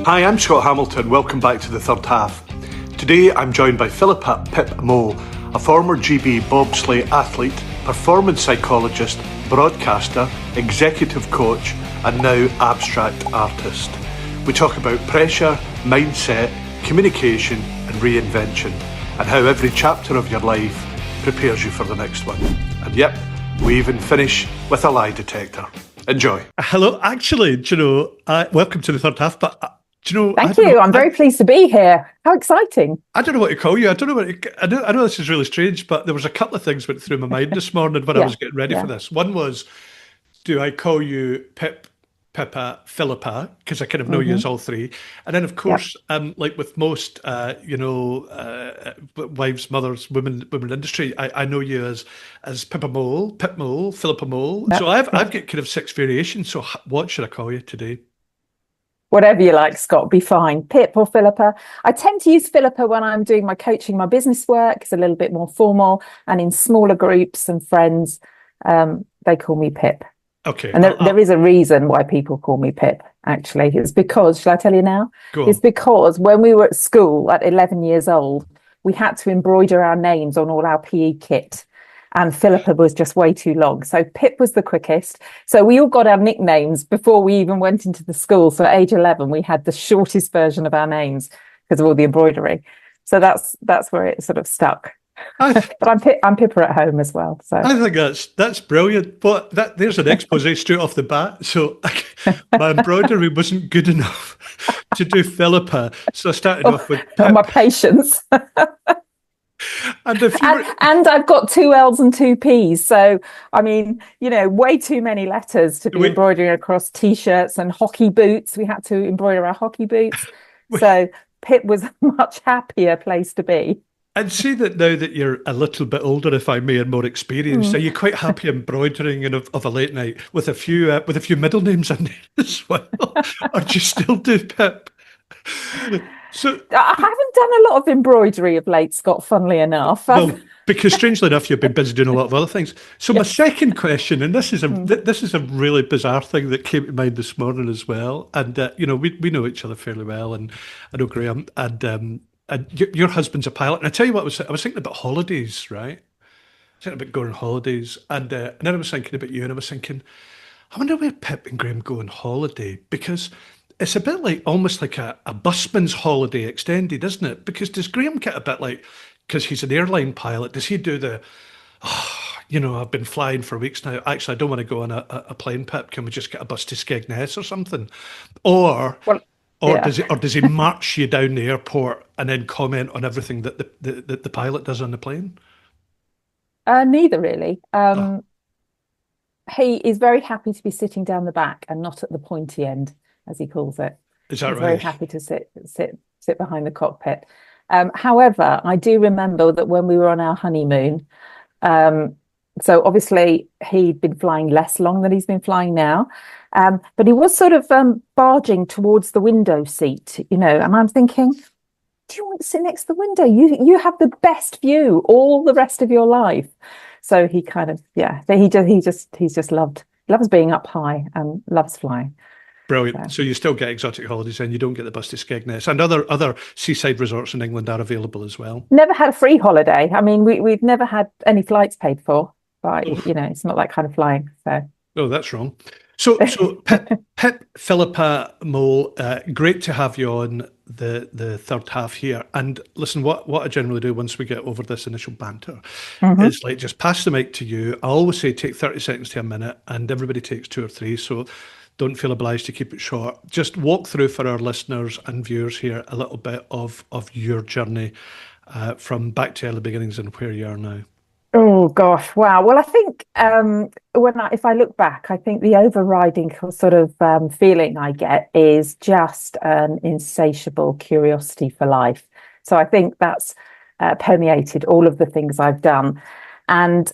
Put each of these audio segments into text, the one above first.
Hi, I'm Scott Hamilton. Welcome back to the third half. Today I'm joined by Philippa Mole, a former GB bobsleigh athlete, performance psychologist, broadcaster, executive coach, and now abstract artist. We talk about pressure, mindset, communication, and reinvention, and how every chapter of your life prepares you for the next one. And yep, we even finish with a lie detector. Enjoy. Hello, actually, welcome to the third half, but Thank you. I'm very pleased to be here. How exciting. I don't know what to call you. I know this is really strange, but there was a couple of things went through my mind this morning when I was getting ready for this. One was, do I call you Pip, Pippa, Philippa? Because I kind of know you as all three. And then, of course, like with most, wives, mothers, women industry, I know you as Pippa Mole, Pip Mole, Philippa Mole. So I've got kind of 6 variations. So what should I call you today? Whatever you like, Scott, be fine. Pip or Philippa. I tend to use Philippa when I'm doing my coaching, my business work. It's a little bit more formal, and in smaller groups and friends, they call me Pip. Okay. And there is a reason why people call me Pip, actually. It's because, shall I tell you now? Go on. It's because when we were at school at 11 years old, we had to embroider our names on all our PE kit. And Philippa was just way too long. So Pip was the quickest. So we all got our nicknames before we even went into the school. So at age 11, we had the shortest version of our names because of all the embroidery. So that's where it sort of stuck. But I'm Pippa at home as well. So I think that's brilliant. But there's an expose straight off the bat. So my embroidery wasn't good enough to do Philippa. So I started off with Pip. My patience. And I've got 2 L's and 2 P's. So, I mean, way too many letters to be embroidering across T-shirts and hockey boots. We had to embroider our hockey boots. So Pip was a much happier place to be. And see that now that you're a little bit older, if I may, and more experienced, are you quite happy embroidering of a late night with a few middle names in there as well? Or do you still do Pip? So I haven't done a lot of embroidery of late, Scott, funnily enough. Well, because strangely enough, you've been busy doing a lot of other things. So my second question, and this is a really bizarre thing that came to mind this morning as well. And we know each other fairly well, and I know Graham, and your husband's a pilot. And I tell you what, I was thinking about holidays, right? I was thinking about going on holidays, and then I was thinking about you, and I was thinking, I wonder where Pip and Graham go on holiday, because it's a bit like almost like a busman's holiday extended, isn't it? Because does Graham get a bit like, because he's an airline pilot, does he do I've been flying for weeks now. Actually, I don't want to go on a plane, Pip. Can we just get a bus to Skegness or something? Or does he march you down the airport and then comment on everything that the pilot does on the plane? Neither really. He is very happy to be sitting down the back and not at the pointy end, as he calls it. Is that He's right? Very happy to sit behind the cockpit. However, I do remember that when we were on our honeymoon, so obviously he'd been flying less long than he's been flying now, but he was sort of barging towards the window seat, and I'm thinking, do you want to sit next to the window? You have the best view all the rest of your life. So he kind of, he's just loves being up high and loves flying. Brilliant. So you still get exotic holidays and you don't get the bus to Skegness, and other seaside resorts in England are available as well. Never had a free holiday. I mean, we've never had any flights paid for, but it's not that kind of flying. So. Oh, that's wrong. So Pip, Philippa Mole, great to have you on the third half here. And listen, what I generally do once we get over this initial banter is like just pass the mic to you. I always say take 30 seconds to a minute, and everybody takes 2 or 3. So don't feel obliged to keep it short. Just walk through for our listeners and viewers here a little bit of your journey from back to early beginnings and where you are now. Oh gosh, wow. Well, I think if I look back, I think the overriding sort of feeling I get is just an insatiable curiosity for life. So I think that's permeated all of the things I've done, and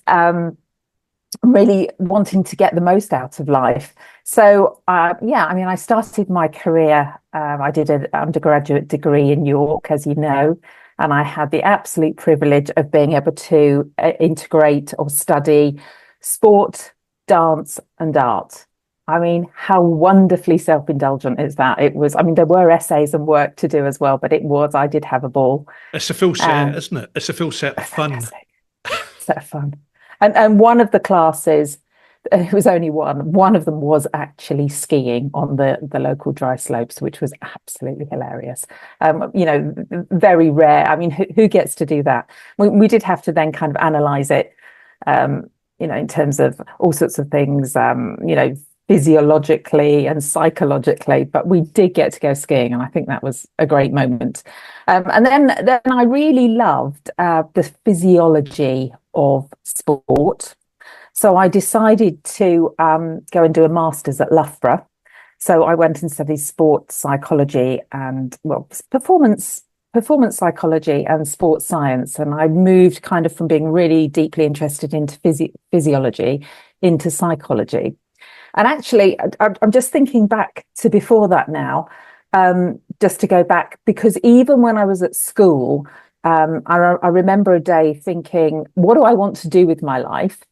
really wanting to get the most out of life. So I started my career. I did an undergraduate degree in York, as you know. And I had the absolute privilege of being able to integrate or study sport, dance and art. I mean, how wonderfully self-indulgent is that? It was, I mean, there were essays and work to do as well, but I did have a ball. It's a full set, isn't it? It's a full set of fun. Fantastic. Set of fun. And one of the classes, it was only one of them was actually skiing on the local dry slopes, which was absolutely hilarious. Very rare. I mean, who gets to do that? We did have to then kind of analyze it, in terms of all sorts of things, physiologically and psychologically, but we did get to go skiing, and I think that was a great moment. And then I really loved the physiology of sport. So I decided to go and do a master's at Loughborough. So I went and studied sports psychology and performance psychology and sports science. And I moved kind of from being really deeply interested into physiology into psychology. And actually, I'm just thinking back to before that now, just to go back, because even when I was at school, I remember a day thinking, what do I want to do with my life?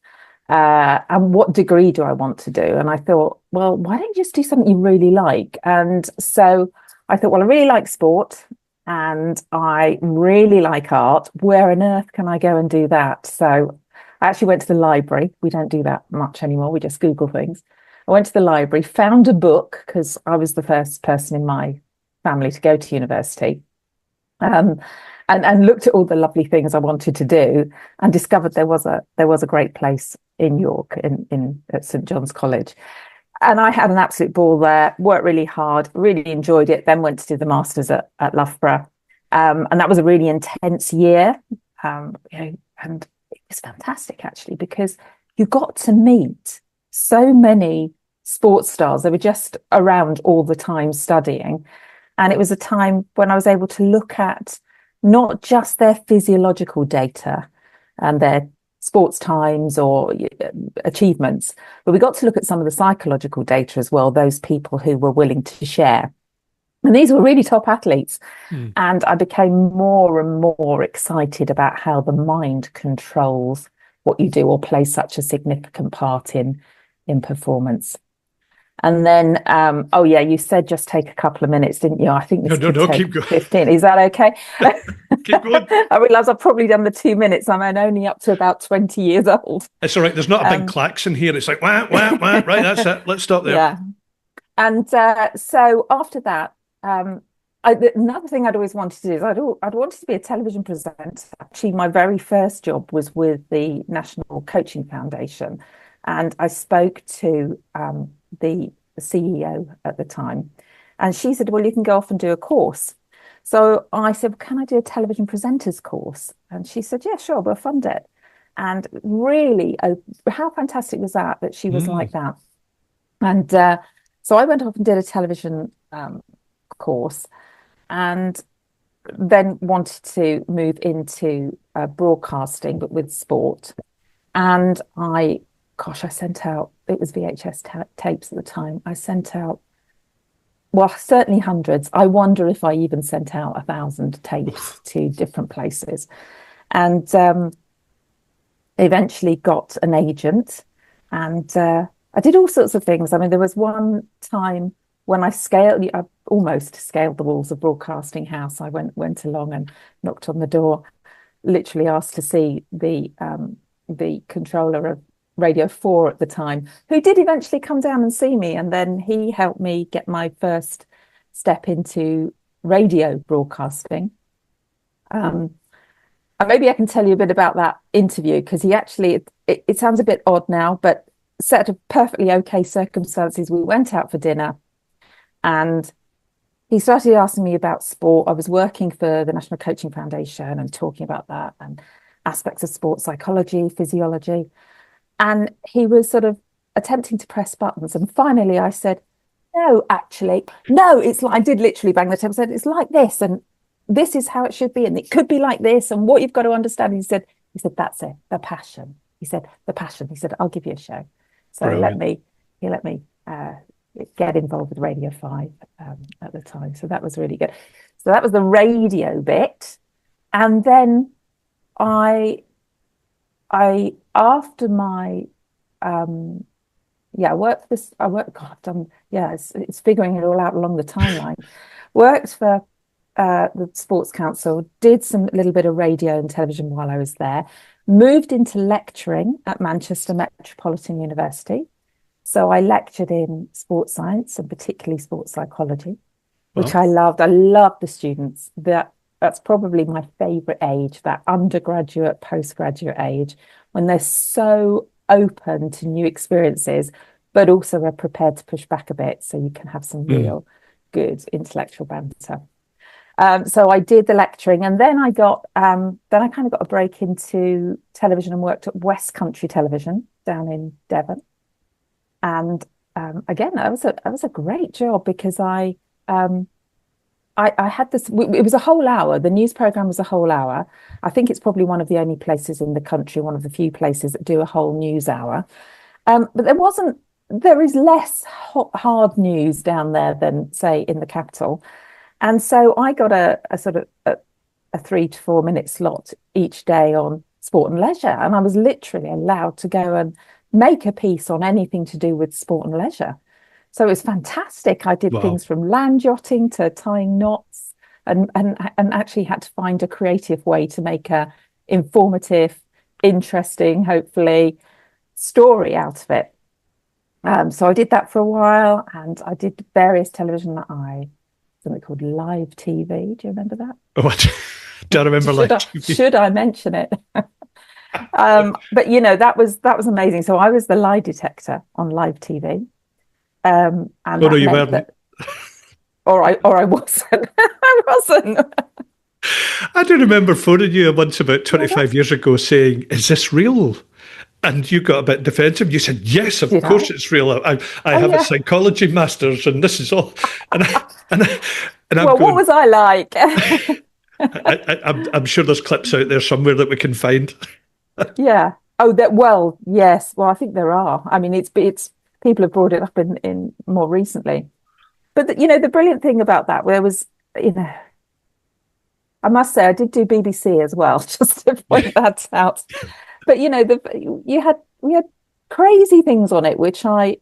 And what degree do I want to do? And I thought, well, why don't you just do something you really like? And so I thought, well, I really like sport and I really like art. Where on earth can I go and do that? So I actually went to the library. We don't do that much anymore. We just Google things. I went to the library, found a book, because I was the first person in my family to go to university, and looked at all the lovely things I wanted to do, and discovered there was a great place in York at St John's College. And I had an absolute ball there, worked really hard, really enjoyed it, then went to do the masters at Loughborough. And that was a really intense year. And it was fantastic, actually, because you got to meet so many sports stars. They were just around all the time studying. And it was a time when I was able to look at not just their physiological data and their sports times or achievements, but we got to look at some of the psychological data as well, those people who were willing to share. And these were really top athletes. And I became more and more excited about how the mind controls what you do or plays such a significant part in performance. And then, you said just take a couple of minutes, didn't you? I think this could take keep going. 15. Is that okay? Keep going. I realise I've probably done the 2 minutes. I'm only up to about 20 years old. It's all right. There's not a big klaxon here. It's like, wah, wah, wah. Right, that's it. Let's stop there. Yeah. And so after that, another thing I'd always wanted to do is I'd wanted to be a television presenter. Actually, my very first job was with the National Coaching Foundation. And I spoke to the CEO at the time. And she said, well, you can go off and do a course. So I said, well, can I do a television presenters course? And she said, yeah, sure, we'll fund it. And really, how fantastic was that she was like that? And so I went off and did a television course and then wanted to move into broadcasting, but with sport. And I sent out, it was VHS tapes at the time. I sent out, well, certainly hundreds. I wonder if I even sent out 1,000 tapes to different places. And eventually got an agent. And I did all sorts of things. I mean, there was one time when I almost scaled the walls of Broadcasting House. I went along and knocked on the door, literally asked to see the controller of Radio 4 at the time, who did eventually come down and see me. And then he helped me get my first step into radio broadcasting. And maybe I can tell you a bit about that interview, because he actually, it sounds a bit odd now, but set of perfectly okay circumstances. We went out for dinner and he started asking me about sport. I was working for the National Coaching Foundation and talking about that and aspects of sports psychology, physiology. And he was sort of attempting to press buttons. And finally I said, no, it's like, I did literally bang the table, said, it's like this, and this is how it should be, and it could be like this, and what you've got to understand. He said, that's it, the passion. He said, I'll give you a show. So he let me get involved with Radio 5 at the time. So that was really good. So that was the radio bit. And then I after my yeah, I worked for this. I worked. God, I've done. Yeah, it's figuring it all out along the timeline. Worked for the Sports Council. Did some little bit of radio and television while I was there. Moved into lecturing at Manchester Metropolitan University. So I lectured in sports science and particularly sports psychology, which Well, I loved. I loved the students. That's probably my favorite age, that undergraduate, postgraduate age, when they're so open to new experiences, but also are prepared to push back a bit so you can have some mm, real good intellectual banter. So I did the lecturing, and then then I kind of got a break into television and worked at West Country Television down in Devon. And again, that was a great job because I had this. It was a whole hour. The news program was a whole hour. I think it's probably one of the only places in the country, one of the few places that do a whole news hour. But there wasn't. There is less hard news down there than say in the capital, and so I got a sort of a 3 to 4 minute slot each day on sport and leisure, and I was literally allowed to go and make a piece on anything to do with sport and leisure. So it was fantastic. I did wow. things from land yachting to tying knots, and actually had to find a creative way to make a informative, interesting, hopefully, story out of it. So I did that for a while, and I did various television. Something called live TV. Do you remember that? What? Do I remember Should like I TV? should I mention it? But that was amazing. So I was the lie detector on live TV, and Oh no, that you meant weren't. that, or I wasn't, I wasn't. I do remember phoning you once about Oh, 25 years ago saying, "Is this real?" And you got a bit defensive. You said, "Yes, of did I? course it's real. I Oh have a yeah. psychology master's, and this is all." And and I'm Well, what going, was I like? I'm sure there's clips out there somewhere that we can find. Yeah. Oh, that. Well, yes. Well, I think there are. I mean, it's people have brought it up in more recently. But the brilliant thing about that, there was, you know, I must say, I did do BBC as well, just to point that out. But we had crazy things on it, which I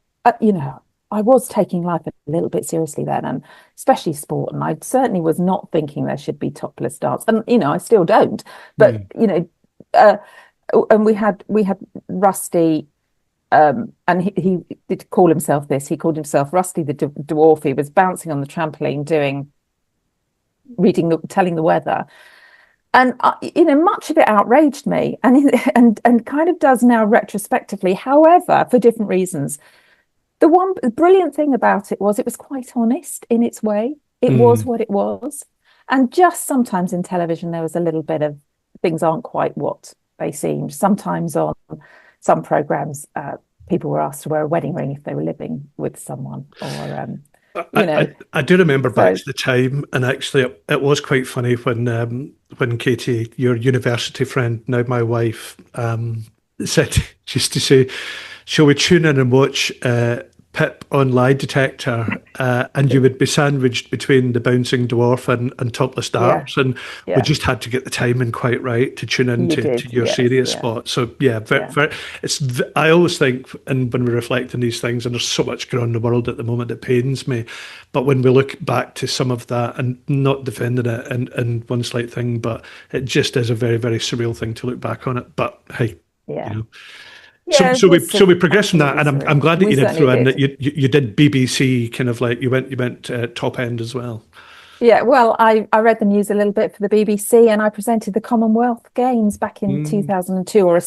was taking life a little bit seriously then, and especially sport. And I certainly was not thinking there should be topless dance, and I still don't. But Mm. uh, and we had Rusty, and he did call himself this. He called himself Rusty the Dwarf. He was bouncing on the trampoline, telling the weather, and much of it outraged me, and kind of does now retrospectively. However, for different reasons. The one brilliant thing about it was quite honest in its way. It was Mm. what it was, and just sometimes in television there was a little bit of things aren't quite what they seemed. Sometimes on some programs, people were asked to wear a wedding ring if they were living with someone, or I, you know. I do remember back So to the time, and actually, it was quite funny when Katie, your university friend, now my wife, said, she used to say, "Shall we tune in and watch Pip on Lie Detector?" And you would be sandwiched between the bouncing dwarf and topless yeah, darts, and we yeah, just had to get the timing quite right to tune in you to did, your yes, serious yeah, spot. So yeah, yeah, I always think, and when we reflect on these things, and there's so much going on in the world at the moment, it pains me. But when we look back to some of that, and not defending it and one slight thing, but it just is a very, very surreal thing to look back on it. But hey, you yeah, know. So, yeah. It so we was so we progressed from that, absolutely and I'm surreal. glad that We you did certainly throw in did. that you did BBC, kind of like you went top end as well. Yeah, well, I read the news a little bit for the BBC, and I presented the Commonwealth Games back in Mm, 2002, or a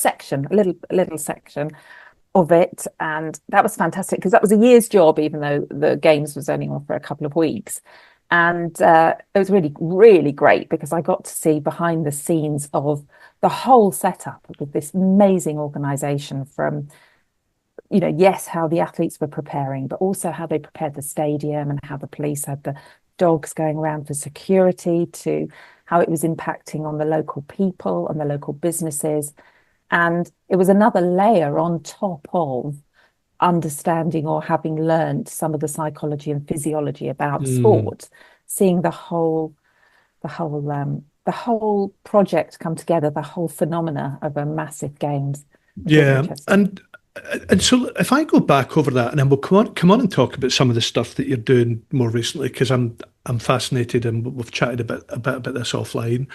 little section of it, and that was fantastic because that was a year's job, even though the Games was only on for a couple of weeks. And it was really, really great because I got to see behind the scenes of the whole setup with this amazing organisation from, yes, how the athletes were preparing, but also how they prepared the stadium and how the police had the dogs going around for security, to how it was impacting on the local people and the local businesses. And it was another layer on top of understanding or having learned some of the psychology and physiology about mm. sport, seeing the whole project come together, the whole phenomena of a massive games was really Yeah, interesting. and And so if I go back over that, and then we'll come on and talk about some of the stuff that you're doing more recently, because I'm fascinated, and we've chatted about this offline.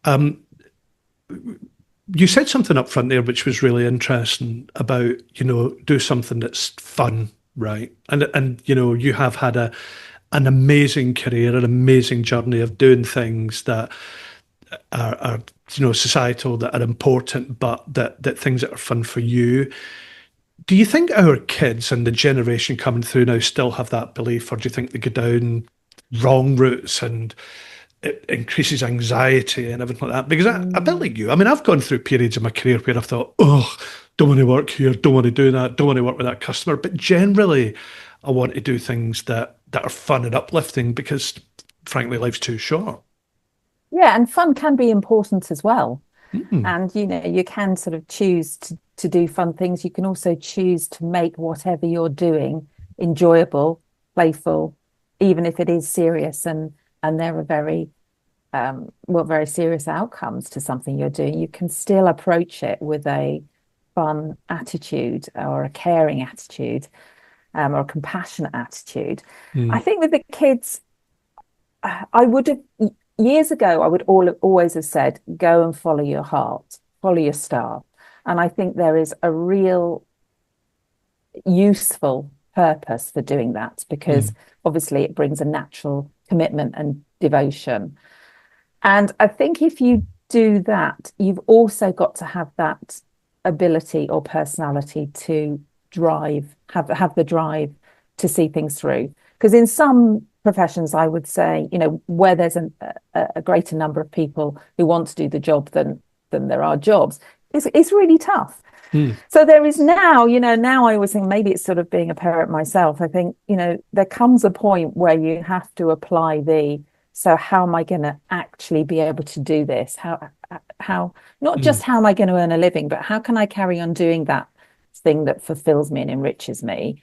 Um, you said something up front there which was really interesting about, do something that's fun, right? And you have had an amazing career, an amazing journey of doing things that are societal, that are important, but that things that are fun for you. Do you think our kids and the generation coming through now still have that belief, or do you think they go down wrong routes and it increases anxiety and everything like that? Because a bit like you, I mean, I've gone through periods in my career where I've thought, oh, don't want to work here, don't want to do that, don't want to work with that customer. But generally, I want to do things that are fun and uplifting because, frankly, life's too short. Yeah, and fun can be important as well. Mm, And you can sort of choose to do fun things. You can also choose to make whatever you're doing enjoyable, playful, even if it is serious, and there are very serious outcomes to something you're doing. You can still approach it with a fun attitude or a caring attitude, or a compassionate attitude. I mm, think with the kids, I would have years ago, I would always have said, go and follow your heart, follow your star. And I think there is a real useful purpose for doing that, because mm. obviously it brings a natural commitment and devotion. And I think if you do that, you've also got to have that ability or personality to have the drive to see things through. Because in some professions, I would say, where there's a greater number of people who want to do the job than there are jobs, it's really tough. Mm. So there is now I always think maybe it's sort of being a parent myself. I think, there comes a point where you have to apply so how am I going to actually be able to do this? How, not Mm. just how am I going to earn a living, but how can I carry on doing that thing that fulfills me and enriches me?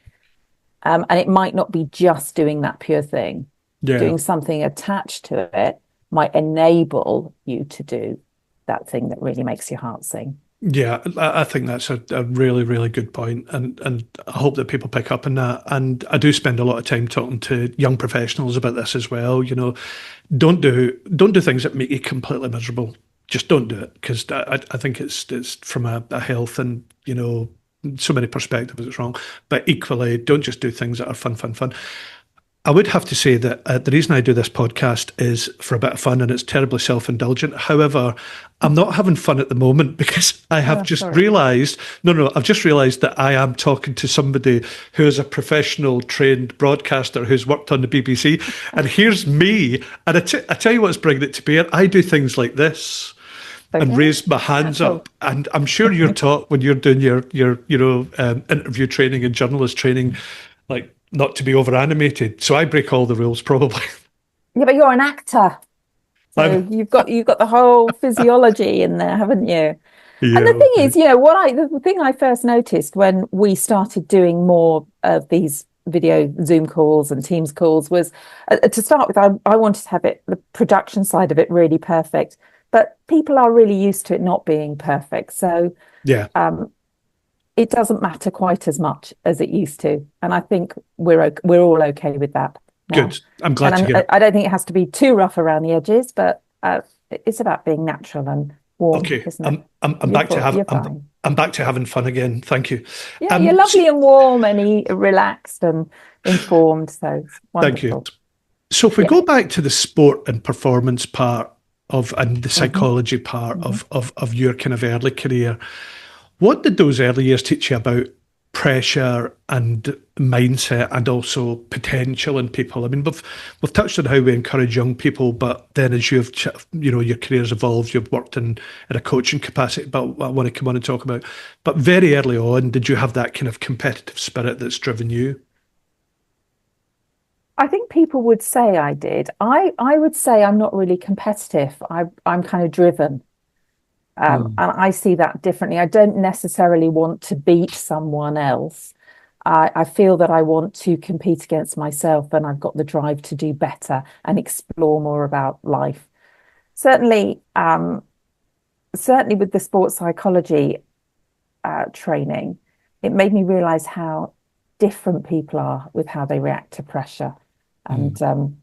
And it might not be just doing that pure thing. Yeah. Doing something attached to it might enable you to do that thing that really makes your heart sing. Yeah, I think that's a really, really good point, and I hope that people pick up on that. And I do spend a lot of time talking to young professionals about this as well. Don't do things that make you completely miserable. Just don't do it, because I think it's from a health and so many perspectives it's wrong. But equally, don't just do things that are fun, fun, fun. I would have to say that the reason I do this podcast is for a bit of fun, and it's terribly self-indulgent. However, I'm not having fun at the moment because I have Oh, just sorry. realised, no, I've just realised that I am talking to somebody who is a professional trained broadcaster who's worked on the BBC. And here's me. And I tell you what's bringing it to bear. I do things like this Don't and you? raise my hands Natural. up. And I'm sure you're taught when you're doing your interview training and journalist training, like not to be over animated. So I break all the rules probably. Yeah, but you're an actor. I'm So you've got the whole physiology in there, haven't you? And yeah, the thing okay. is, the thing I first noticed when we started doing more of these video Zoom calls and Teams calls was, to start with, I wanted to have the production side of it really perfect, but people are really used to it not being perfect. So Yeah, um, it doesn't matter quite as much as it used to. And I think we're all okay with that now. good. I'm And glad to hear it. I don't think it has to be too rough around the edges, but it's about being natural and warm, Okay, isn't it? I'm back to have You're fine. I'm back to having fun again. Thank you. Yeah, you're So, lovely and warm and relaxed and informed. So it's thank you. wonderful. So if we Yeah. go back to the sport and performance part of and the Hmm. psychology part Hmm. of your kind of early career, what did those early years teach you about pressure and mindset and also potential in people? I mean, we've touched on how we encourage young people, but then as your career's evolved, you've worked in a coaching capacity. But I want to come on and talk about. But very early on, did you have that kind of competitive spirit that's driven you? I think people would say I did. I would say I'm not really competitive. I'm kind of driven. Mm. And I see that differently. I don't necessarily want to beat someone else. I feel that I want to compete against myself, and I've got the drive to do better and explore more about life. Certainly, certainly with the sports psychology training, it made me realize how different people are with how they react to pressure Mm.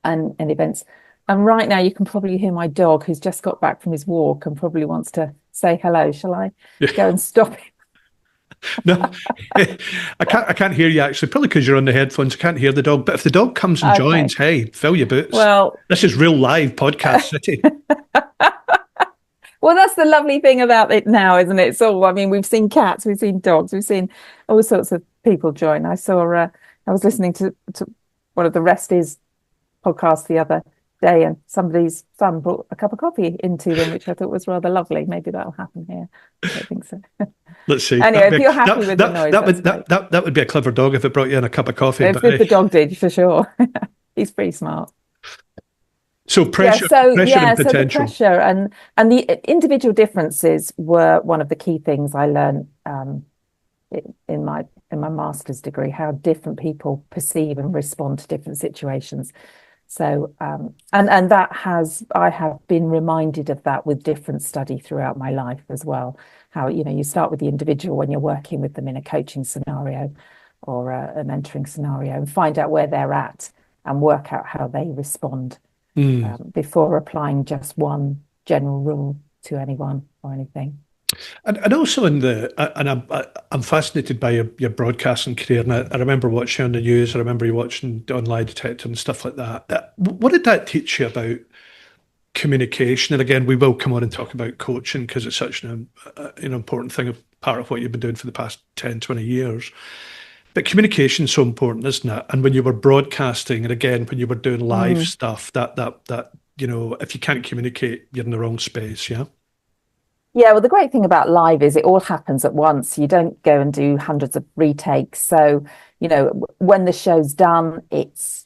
and and events. And right now, you can probably hear my dog, who's just got back from his walk and probably wants to say hello. Shall I go and stop him? No, I can't hear you actually, probably because you're on the headphones. I can't hear the dog. But if the dog comes and Okay. joins, hey, fill your boots. Well, This is real live podcast city. well, that's the lovely thing about it now, isn't it? So, I mean, we've seen cats, we've seen dogs, we've seen all sorts of people join. I was listening to one of the Resties podcasts the other day, and somebody's son brought a cup of coffee into them, which I thought was rather lovely. Maybe that'll happen here. I don't think so. Let's see. Anyway, if you're happy with the noise, that that's would great. that would be a clever dog if it brought you in a cup of coffee. But If hey, the dog did, for sure. He's pretty smart. so Yeah, pressure and so the potential. pressure and the individual differences were one of the key things I learned in my master's degree, how different people perceive and respond to different situations. So and I have been reminded of that with different study throughout my life as well. How, you start with the individual when you're working with them in a coaching scenario or a mentoring scenario, and find out where they're at and work out how they respond Mm. before applying just one general rule to anyone or anything. And also I'm fascinated by your broadcasting career, and I remember watching on the news. I remember you watching on Lie Detector and stuff like that. What did that teach you about communication? And again, we will come on and talk about coaching because it's such an important thing, a part of what you've been doing for the past 10, 20 years. But communication is so important, isn't it? And when you were broadcasting, and again, when you were doing live Mm. stuff, that if you can't communicate, you're in the wrong space. Yeah. Yeah, well, the great thing about live is it all happens at once. You don't go and do hundreds of retakes. So, when the show's done, it's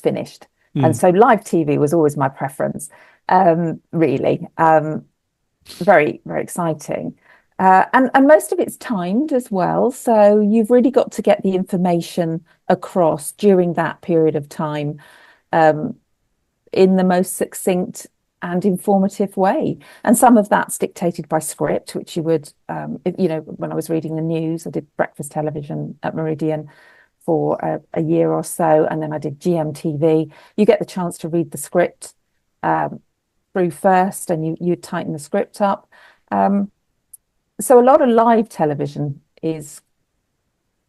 finished. And Mm. so live TV was always my preference, really. Very, very exciting. And most of it's timed as well. So you've really got to get the information across during that period of time um, in the most succinct and informative way. And some of that's dictated by script, which you would, when I was reading the news, I did breakfast television at Meridian for a year or so, and then I did GMTV. You get the chance to read the script through first, and you tighten the script up. So a lot of live television is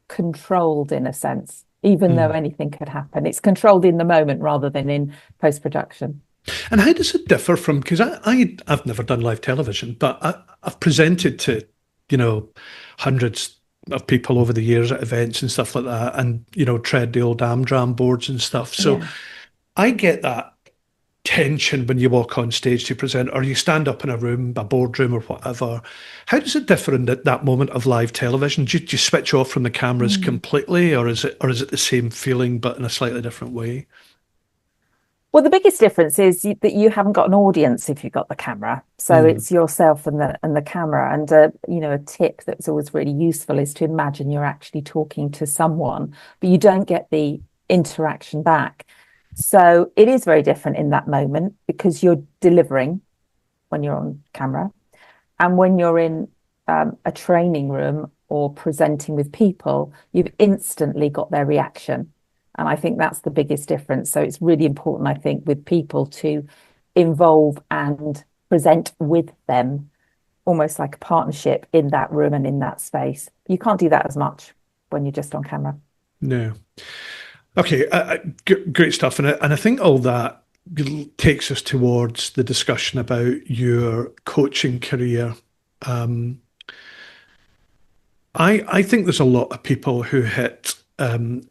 controlled in a sense, even though Mm. anything could happen. It's controlled in the moment rather than in post-production. And how does it differ from? Because I've never done live television, but I've presented to hundreds of people over the years at events and stuff like that, and tread the old Amdram boards and stuff. So Yeah. I get that tension when you walk on stage to present, or you stand up in a room, a boardroom, or whatever. How does it differ in that moment of live television? Do you switch off from the cameras Mm. completely, or is it the same feeling but in a slightly different way? Well, the biggest difference is that you haven't got an audience if you've got the camera. So Mm. it's yourself and the camera. And a tip that's always really useful is to imagine you're actually talking to someone, but you don't get the interaction back. So it is very different in that moment because you're delivering when you're on camera, and when you're in a training room or presenting with people, you've instantly got their reaction. And I think that's the biggest difference. So it's really important, I think, with people to involve and present with them, almost like a partnership in that room and in that space. You can't do that as much when you're just on camera. No. Okay, great stuff, and I think all that takes us towards the discussion about your coaching career. Um, I think there's a lot of people who hit,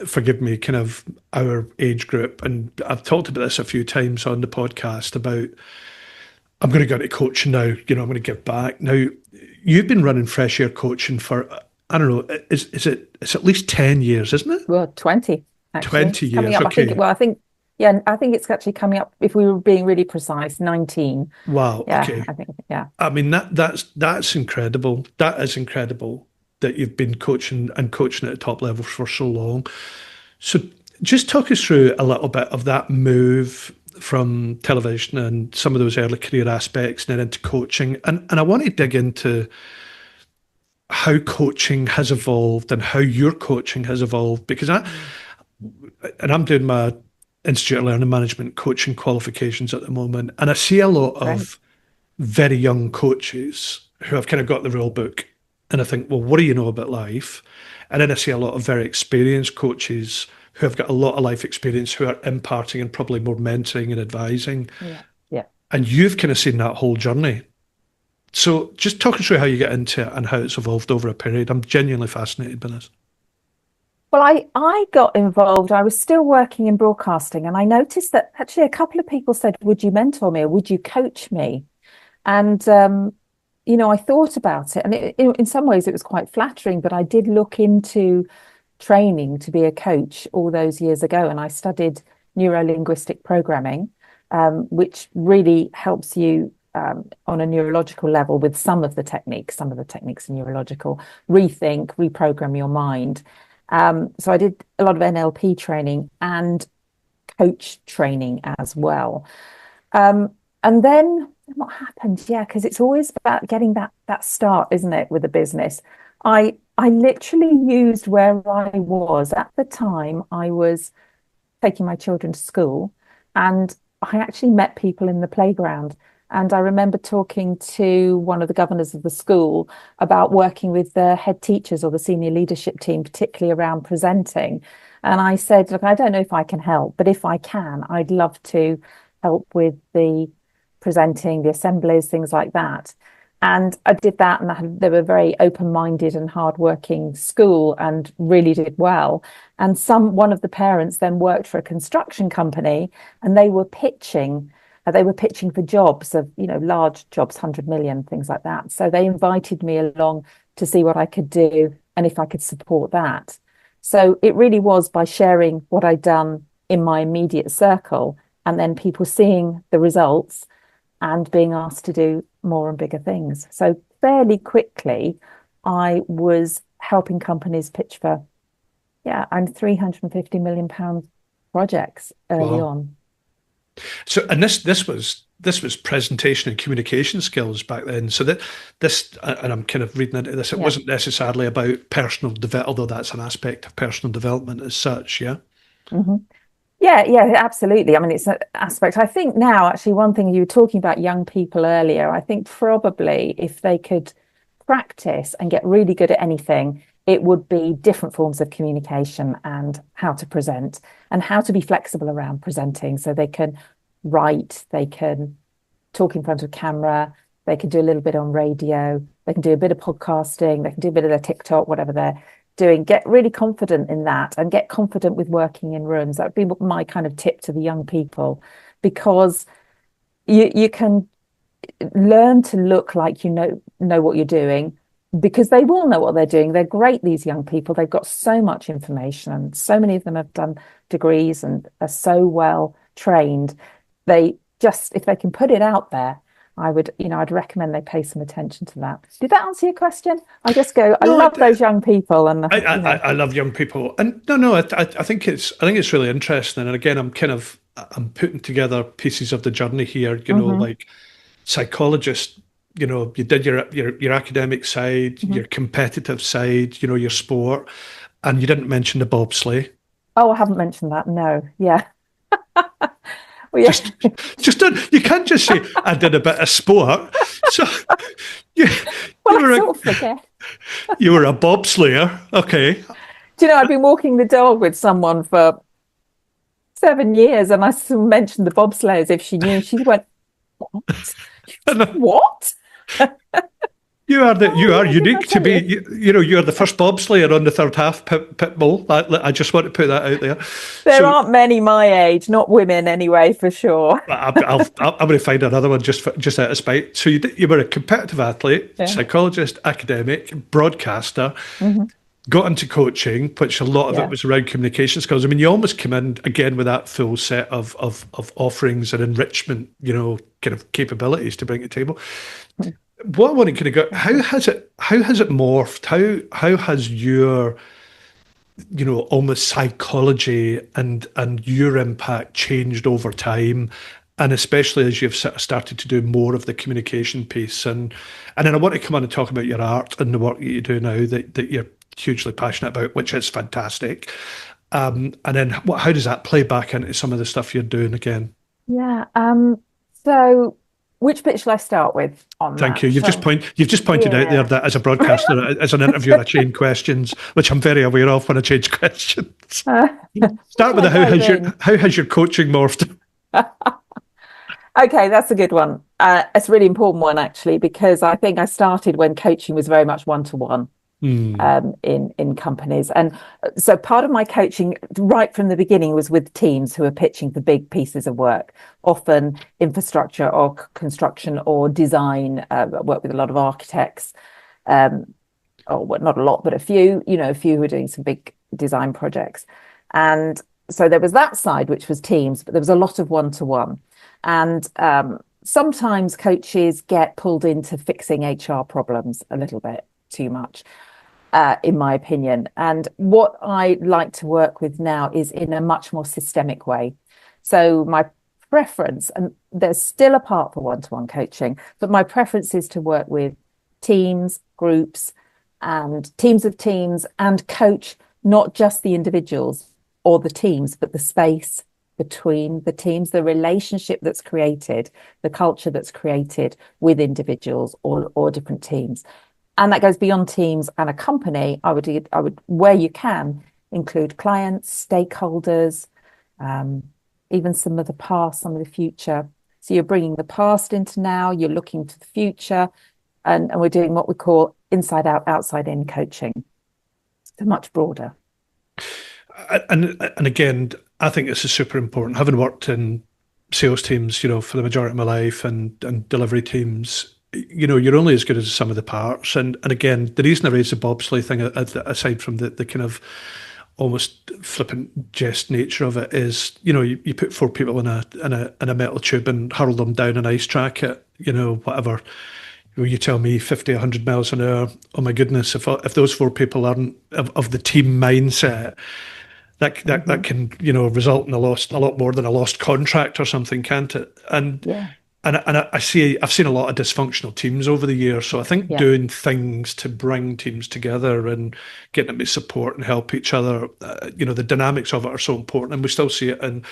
forgive me, kind of our age group, and I've talked about this a few times on the podcast about I'm going to go into coaching now. I'm going to give back. Now, you've been running Fresh Air Coaching for I don't know, it's at least 10 years, isn't it? Well, 20, actually. 20 It's coming years, up. okay. Yeah, I think it's actually coming up, if we were being really precise, 19. Wow, Yeah, okay. I think, yeah. I mean that's incredible. That is incredible that you've been coaching at a top level for so long. So just talk us through a little bit of that move from television and some of those early career aspects and then into coaching. And I want to dig into how coaching has evolved and how your coaching has evolved. Because I'm doing my Institute of Learning Management coaching qualifications at the moment, and I see a lot Right. of very young coaches who have kind of got the rule book, and I think, well, what do you know about life? And then I see a lot of very experienced coaches who have got a lot of life experience who are imparting and probably more mentoring and advising. Yeah. Yeah. And you've kind of seen that whole journey. So just talk us through how you get into it and how it's evolved over a period. I'm genuinely fascinated by this. Well, I got involved. I was still working in broadcasting, and I noticed that actually a couple of people said, "Would you mentor me or would you coach me?" And I thought about it, and in some ways it was quite flattering. But I did look into training to be a coach all those years ago, and I studied neuro-linguistic programming, which really helps you on a neurological level with some of the techniques. Some of the techniques are neurological. Rethink, reprogram your mind. So I did a lot of NLP training and coach training as well. And then what happened? Yeah, because it's always about getting that start, isn't it, with a business? I literally used where I was at the time. I was taking my children to school, and I actually met people in the playground. And I remember talking to one of the governors of the school about working with the head teachers or the senior leadership team, particularly around presenting. And I said, look, I don't know if I can help, but if I can, I'd love to help with the presenting, the assemblies, things like that. And I did that, and they were a very open-minded and hard-working school and really did well. And one of the parents then worked for a construction company, and they were pitching. They were pitching for jobs of, large jobs, 100 million, things like that. So they invited me along to see what I could do and if I could support that. So it really was by sharing what I'd done in my immediate circle, and then people seeing the results and being asked to do more and bigger things. So fairly quickly, I was helping companies pitch for, and 350 million pound projects early Wow. on. So, and this was presentation and communication skills back then. So that this, and I'm kind of reading into this, it Yeah. wasn't necessarily about personal development, although that's an aspect of personal development as such. Yeah. hmm Yeah, absolutely. I mean, it's an aspect. I think now, actually, one thing you were talking about young people earlier, I think probably if they could practice and get really good at anything, it would be different forms of communication and how to present and how to be flexible around presenting. So they can write, they can talk in front of camera, they can do a little bit on radio, they can do a bit of podcasting, they can do a bit of their TikTok, whatever they're doing. Get really confident in that and get confident with working in rooms. That would be my kind of tip to the young people, because you can learn to look like you know what you're doing, because they will know what they're doing. They're great, these young people. They've got so much information, and so many of them have done degrees and are so well trained. They just, if they can put it out there, I'd recommend they pay some attention to that. Did that answer your question? I No, love those young people, and I love young people, and no, I think it's really interesting. And again, I'm putting together pieces of the journey here. Like psychologist. You did your academic side, your competitive side, your sport, and you didn't mention the bobsleigh. Oh, I haven't mentioned that. No, yeah. Well, yeah. Just don't, you can't just say I did a bit of sport. So you, Well, you were I a sort of forget. you were a bobslayer, okay? Do you know, I've been walking the dog with someone for 7 years, and I sort of mentioned the bobsleigh as if she knew. She went, "What? What?" You are Oh, did I unique to tell be. you? You're the first bobslayer on the third half pit bull. I just want to put that out there. There So aren't many my age, not women anyway, for sure. I'm going to find another one just out of spite. So you were a competitive athlete, Yeah. psychologist, academic, broadcaster. hmm Got into coaching, which a lot of it Yeah. was around communication skills. I mean, you almost come in again with that full set of offerings and enrichment, kind of capabilities to bring to the table. What I want to kind of go, Thank you. how has it morphed? How has your, almost psychology and your impact changed over time? and especially as you've sort of started to do more of the communication piece, and then I want to come on and talk about your art and the work that you do now that you're hugely passionate about, which is fantastic. And then how does that play back into some of the stuff you're doing again? Yeah. So which bit shall I start with on Thank that? you. You've just pointed out there Yeah. that as a broadcaster, as an interviewer, I change questions, which I'm very aware of when I change questions. Where Start shall with I the dive in? how has your coaching morphed? Okay, that's a good one. It's a really important one actually, because I think I started when coaching was very much one-to-one Hmm. in companies. And so part of my coaching right from the beginning was with teams who are pitching for big pieces of work, often infrastructure or construction or design. I work with a lot of architects, or well, not a lot, but a few, a few who are doing some big design projects. And so there was that side, which was teams, but there was a lot of one-to-one. And sometimes coaches get pulled into fixing HR problems a little bit too much, in my opinion. And what I like to work with now is in a much more systemic way. So my preference, and there's still a part for one-to-one coaching, but my preference is to work with teams, groups, and teams of teams, and coach not just the individuals or the teams, but the space between the teams, the relationship that's created, the culture that's created with individuals or different teams. And that goes beyond teams and a company. I would, where you can, include clients, stakeholders, um, even some of the past, some of the future. So you're bringing the past into now, you're looking to the future, and we're doing what we call inside out, outside in coaching. So much broader. And again, I think this is super important. Having worked in sales teams, for the majority of my life, and delivery teams, you're only as good as some of the parts. And again, the reason I raised the bobsleigh thing, aside from the kind of almost flippant jest nature of it, is you put four people in a metal tube and hurl them down an ice track at whatever. You tell me 50, 100 miles an hour. Oh my goodness! If those four people aren't of the team mindset, that can result in a lot more than a lost contract or something, can't it? Yeah, And I've seen a lot of dysfunctional teams over the years. So I think yeah, doing things to bring teams together and getting them to support and help each other, the dynamics of it are so important. And we still see it in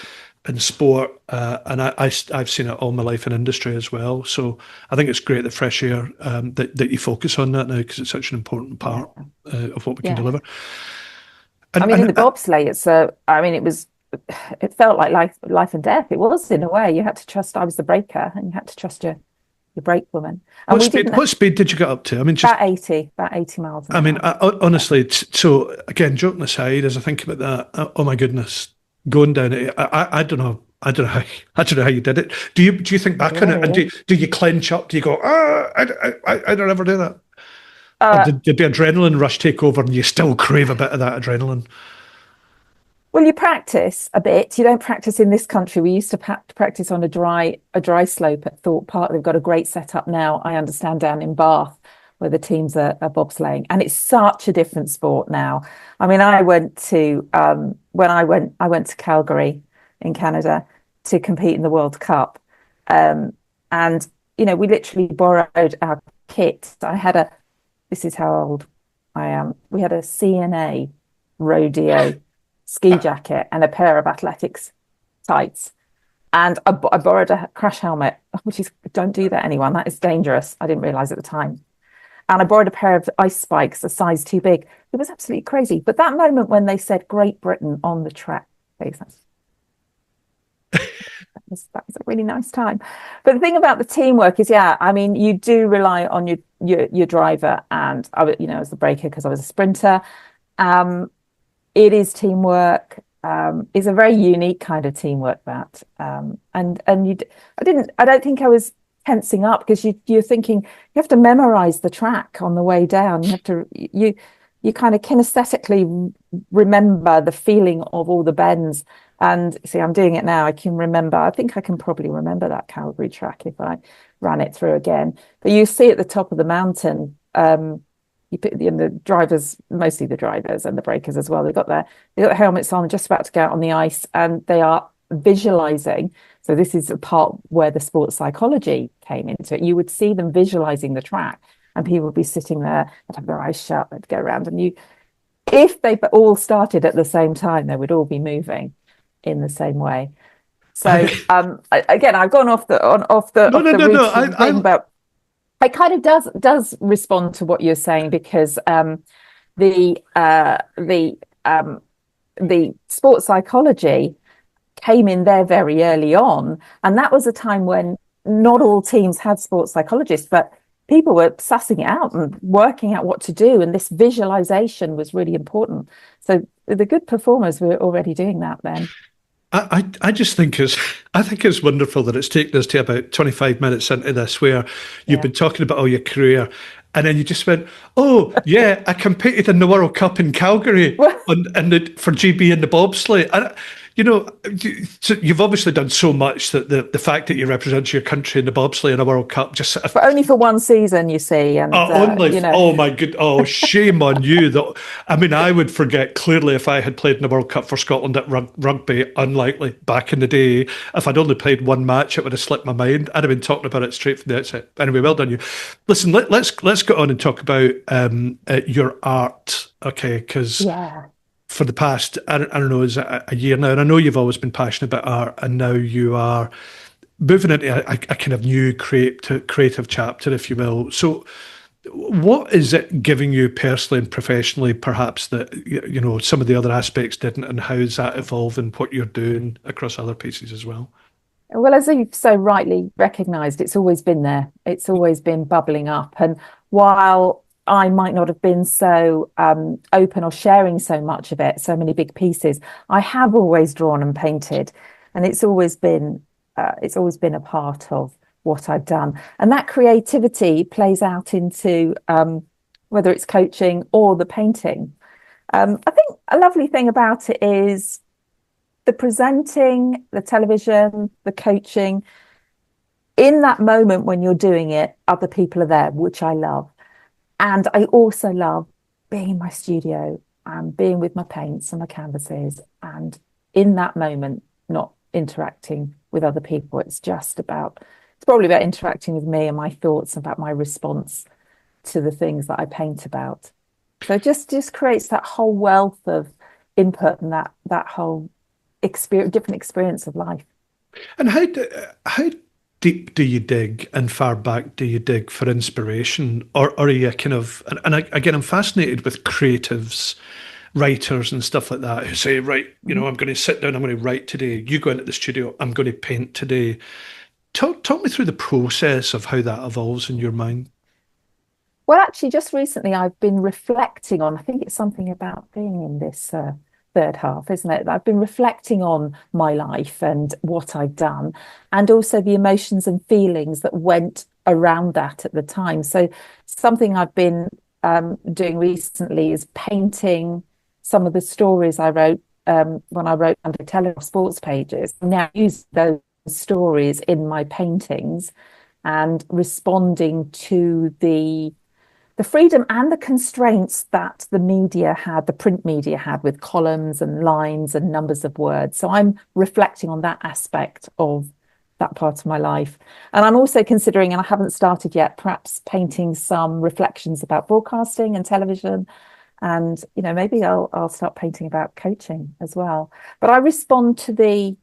sport, and I've seen it all my life in industry as well. So I think it's great that Fresh Air, that you focus on that now, because it's such an important yeah, part of what we can yeah. deliver. I And mean, in and the bobsleigh, it felt like life and death. It was in a way. You had to trust. I was the breaker, and you had to trust your brake woman. And what we speed didn't what speed did you get up to? I mean, just about 80 miles an I mean, hour. Yeah, honestly, so again, joking aside, as I think about that, oh my goodness, going down it, I don't know. I don't know how you did it. Do you think back on yeah, it, and really. do you clench up? Do you go, I don't ever do that? Or Uh, did the adrenaline rush take over and you still crave a bit of that adrenaline? well, you practice a bit. You don't practice in this country. We used to practice on a dry slope at Thorpe Park. They've got a great setup now, I understand, down in Bath, where the teams are bobsleighing, and it's such a different sport now. I mean, I went to when I went to Calgary in Canada to compete in the World Cup, um, and we literally borrowed our kit. I had a This is how old I am. We had a CNA rodeo ski jacket and a pair of athletics tights. And I borrowed a crash helmet, which is, don't do that, anyone. That is dangerous. I didn't realize at the time. And I borrowed a pair of ice spikes, a size too big. It was absolutely crazy. But that moment when they said Great Britain on the track, that was a really nice time. But the thing about the teamwork is, yeah, I mean, you do rely on your driver, and as the breaker, because I was a sprinter. Um, it is teamwork. It's a very unique kind of teamwork, that. And I don't think I was tensing up, because you're thinking you have to memorize the track on the way down. You kind of kinesthetically remember the feeling of all the bends. And see, I'm doing it now. I think I can probably remember that Calgary track if I ran it through again. But you see at the top of the mountain, you put the drivers, mostly the drivers and the breakers as well. They've got their helmets on, just about to go out on the ice, and they are visualizing. So this is a part where the sports psychology came into it. You would see them visualizing the track, and people would be sitting there and have their eyes shut. They'd go around, and if they all started at the same time, they would all be moving in the same way. So again, I've gone off the No, no, no, no. routine thing, but it kind of does respond to what you're saying, because the sports psychology came in there very early on, and that was a time when not all teams had sports psychologists, but people were sussing it out and working out what to do, and this visualization was really important. So the good performers were already doing that then. I just think it's wonderful that it's taken us to about 25 minutes into this, where you've been talking about all your career, and then you just went, oh yeah, I competed in the World Cup in Calgary for GB in the bobsleigh. And so you've obviously done so much that the fact that you represent your country in the bobsleigh in a World Cup just sort of, but only for one season, you see, and oh my good, oh shame on you. I mean, I would forget clearly if I had played in the World Cup for Scotland at rugby. Unlikely back in the day. If I'd only played one match, it would have slipped my mind. I'd have been talking about it straight from the outset. Anyway, well done you. Listen, let's get on and talk about your art, okay? Because for the past, I don't know, is it a year now? And I know you've always been passionate about art, and now you are moving into a kind of new creative chapter, if you will. So what is it giving you personally and professionally, perhaps, that some of the other aspects didn't, and how is that evolving what you're doing across other pieces as well? Well, as you've so rightly recognised, it's always been there. It's always been bubbling up. And while I might not have been so open or sharing so much of it, so many big pieces, I have always drawn and painted, and it's always been a part of what I've done. And that creativity plays out into whether it's coaching or the painting. I think a lovely thing about it is the presenting, the television, the coaching. In that moment when you're doing it, other people are there, which I love. And I also love being in my studio and being with my paints and my canvases, and in that moment, not interacting with other people. It's probably about interacting with me and my thoughts, about my response to the things that I paint about. So it just creates that whole wealth of input and that whole different experience of life. And how deep do you dig and far back do you dig for inspiration, or are you kind of, and again, I'm fascinated with creatives, writers and stuff like that, who say, right, I'm going to sit down, I'm going to write today. You go into the studio, I'm going to paint today. Talk me through the process of how that evolves in your mind. Well, actually, just recently I've been reflecting on, I think it's something about being in this third half, isn't it? I've been reflecting on my life and what I've done, and also the emotions and feelings that went around that at the time. So something I've been doing recently is painting some of the stories I wrote when I wrote under Telegraph sports pages. Now I use those stories in my paintings and responding to the freedom and the constraints that the print media had, with columns and lines and numbers of words. So I'm reflecting on that aspect of that part of my life. And I'm also considering, and I haven't started yet, perhaps painting some reflections about broadcasting and television. And, maybe I'll start painting about coaching as well. But I respond to the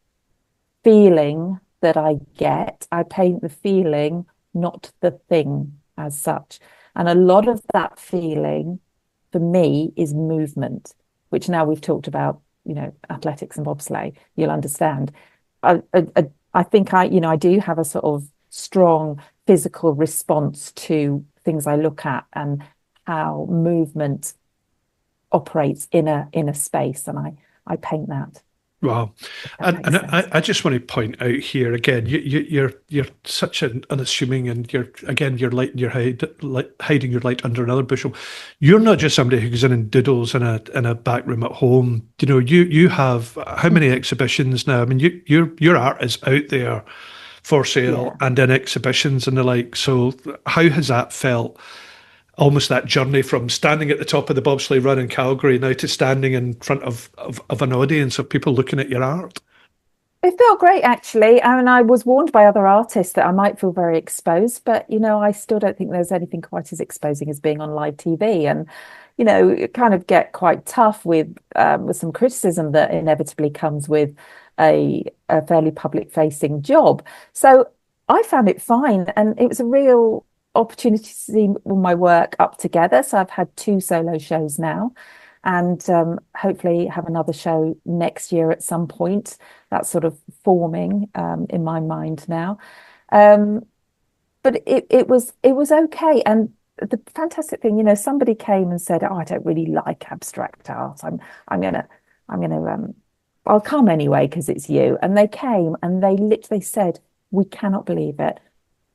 feeling that I get. I paint the feeling, not the thing as such. And a lot of that feeling for me is movement, which now we've talked about, athletics and bobsleigh, you'll understand. I think I do have a sort of strong physical response to things I look at and how movement operates in a space, and I paint that. Wow. And I just want to point out here again, you're such an unassuming, and you're lighting your hiding your light under another bushel. You're not just somebody who goes in and doodles in a back room at home. You have how many exhibitions now? I mean, your art is out there for sale and in exhibitions and the like. So how has that felt? Almost that journey from standing at the top of the bobsleigh run in Calgary now to standing in front of an audience of people looking at your art. It felt great, actually. I mean, I was warned by other artists that I might feel very exposed, but I still don't think there's anything quite as exposing as being on live TV. And it kind of get quite tough with some criticism that inevitably comes with a fairly public-facing job. So I found it fine, and it was a real opportunity to see all my work up together. So I've had 2 solo shows now, and hopefully have another show next year at some point. That's sort of forming in my mind now. But it was okay. And the fantastic thing, somebody came and said, "Oh, I don't really like abstract art. I'm gonna I'll come anyway because it's you." And they came and they literally said, "We cannot believe it.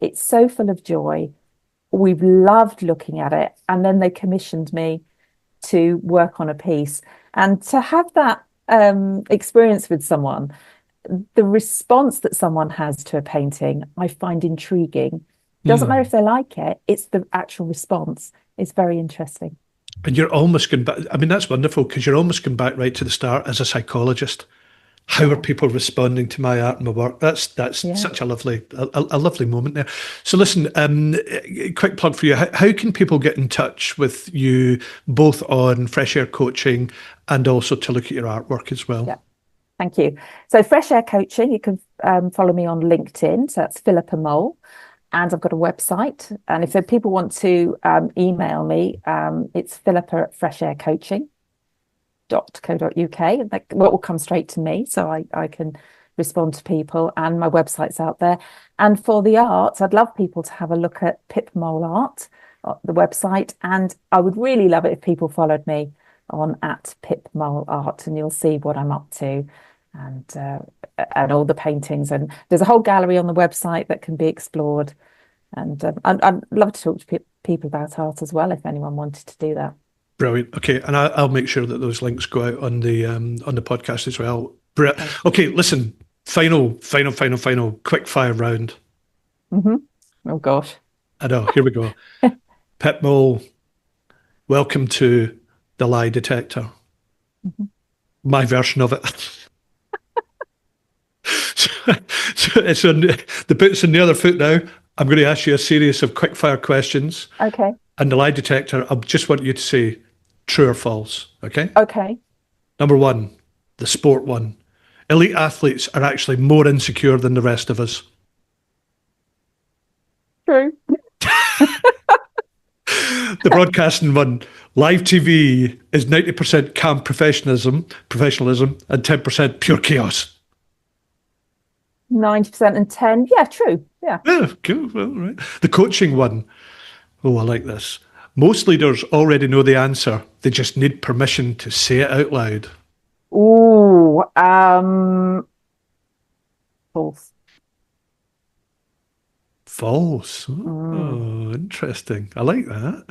It's so full of joy. We've loved looking at it." And then they commissioned me to work on a piece, and to have that experience with someone, the response that someone has to a painting, I find intriguing. Doesn't matter if they like it, it's the actual response. It's very interesting. And you're almost going back. I mean, that's wonderful because you're almost going back right to the start as a psychologist. How are people responding to my art and my work? That's such a lovely moment there. So listen, quick plug for you. How can people get in touch with you, both on Fresh Air Coaching and also to look at your artwork as well? Yeah, thank you. So Fresh Air Coaching, you can follow me on LinkedIn. So that's Philippa Mole. And I've got a website. And if people want to email me, it's philippa@freshaircoaching.co.uk. What will come straight to me, so I can respond to people. And my website's out there. And for the arts, I'd love people to have a look at Pip Mole Art, the website. And I would really love it if people followed me on @Pip Mole Art, and you'll see what I'm up to. And all the paintings, and there's a whole gallery on the website that can be explored. And I'd love to talk to people about art as well if anyone wanted to do that. Brilliant. Okay, and I'll make sure that those links go out on the podcast as well. Okay, listen. Final quick fire round. Oh gosh. I know. Here we go. Pip Mole, welcome to the lie detector. My version of it. So it's on the boot's on the other foot now. I'm going to ask you a series of quick-fire questions. Okay. And the lie detector, I just want you to say true or false. Okay? Okay. Number 1, the sport one. Elite athletes are actually more insecure than the rest of us. True. The broadcasting one. Live TV is 90% camp professionalism, and 10% pure chaos. 90% and 10. Yeah, true. Yeah. Yeah, cool. Well, right. The coaching one. Oh, I like this. Most leaders already know the answer. They just need permission to say it out loud. Ooh, false. False. Oh, interesting. I like that.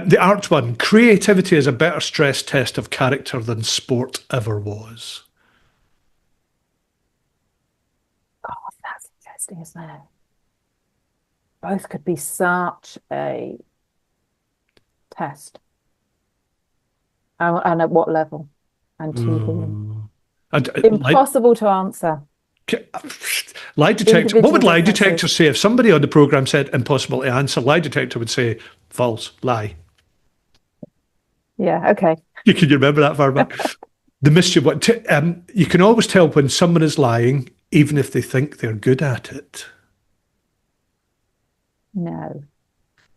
The art one. Creativity is a better stress test of character than sport ever was. God, that's interesting, isn't it? Both could be such a test. And at what level? And to whom? Impossible to answer. Lie detector. What would lie detector say if somebody on the program said impossible to answer? Lie detector would say false, lie. Yeah. Okay. You can remember that far back. The mischief one. You can always tell when someone is lying, even if they think they're good at it. No.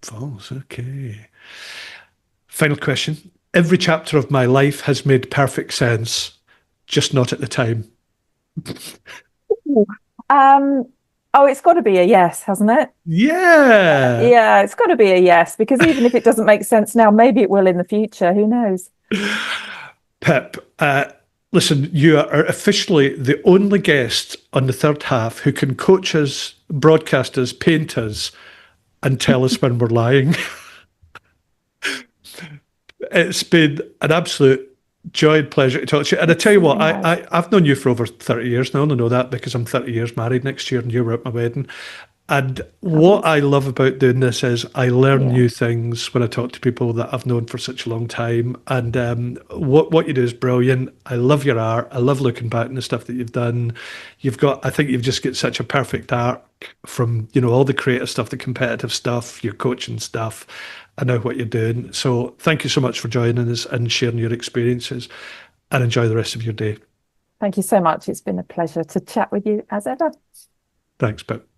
False. Okay. Final question. Every chapter of my life has made perfect sense, just not at the time. It's got to be a yes, hasn't it? Yeah. Yeah, it's got to be a yes, because even if it doesn't make sense now, maybe it will in the future. Who knows? Pip, listen, you are officially the only guest on the third half who can coach us, broadcast us, paint us, and tell us when we're lying. It's been an absolute joy and pleasure to talk to you. And I tell you what, I've known you for over 30 years now. I only know that because I'm 30 years married next year and you were at my wedding. And what Fabulous. I love about doing this is I learn Yeah. new things when I talk to people that I've known for such a long time. And what you do is brilliant. I love your art. I love looking back on the stuff that you've done. I think you've just got such a perfect arc from, all the creative stuff, the competitive stuff, your coaching stuff, and now what you're doing. So thank you so much for joining us and sharing your experiences, and enjoy the rest of your day. Thank you so much. It's been a pleasure to chat with you as ever. Thanks, Pip.